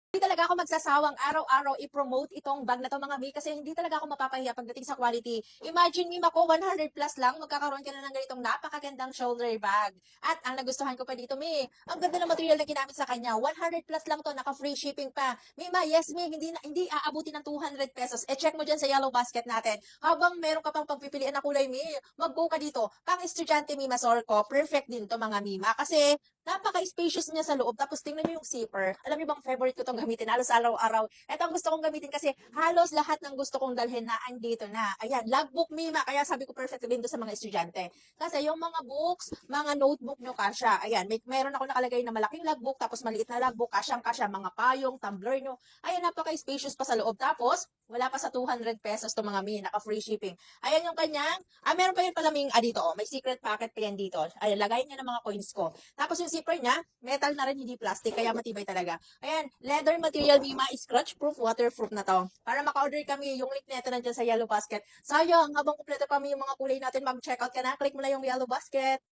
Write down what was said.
Hindi talaga ako magsasawang araw-araw i-promote itong bag na 'to mga Mi, kasi hindi talaga ako mapapahiya pagdating sa quality. Imagine Mi, ako 100 plus lang magkakaroon ka na ng ganitong napakagandang shoulder bag. At ang nagustuhan ko pa dito Mi, ang ganda ng material na ginamit sa kanya, 100 plus lang 'to, naka-free shipping pa. Mi ma, yes Mi, hindi aabutin ng ₱200. Check mo diyan sa yellow basket natin. Habang meron ka pang pagpipilian na kulay Mi, mag-go ka dito. Pang-estudyante Mi, Masorko, perfect din 'to mga Mima, kasi napaka-spacious niya sa loob, tapos tingnan niyo yung zipper. Alam niyo bang favorite ko 'tong gamitin halos araw-araw. Ito ang gusto kong gamitin kasi halos lahat ng gusto kong dalhin na andito na. Ayan, logbook Mima, kaya sabi ko perfect din 'to sa mga estudyante. Kasi yung mga books, mga notebook niyo kasya. Ayan, meron ako nakalagay na malaking logbook, tapos maliit na logbook, kasyang-kasya, mga payong, tumbler niyo. Ayan, napaka-spacious pa sa loob. Tapos wala pa sa ₱200 'to mga Mi, naka-free shipping. Ayan yung kanyang meron pa yun pala Ming, dito, may secret pocket pa yan dito. Ayan, lagayan niyo ng mga coins ko. Tapos yung zipper niya, metal na rin, hindi plastic, kaya matibay talaga. Ayan, leather material Mima, scratch-proof, waterproof na to. Para maka-order kami, yung link nito nandiyan sa yellow basket. Sayang, habang kumpleto kami yung mga kulay natin, mag-checkout ka na, click mo na yung yellow basket.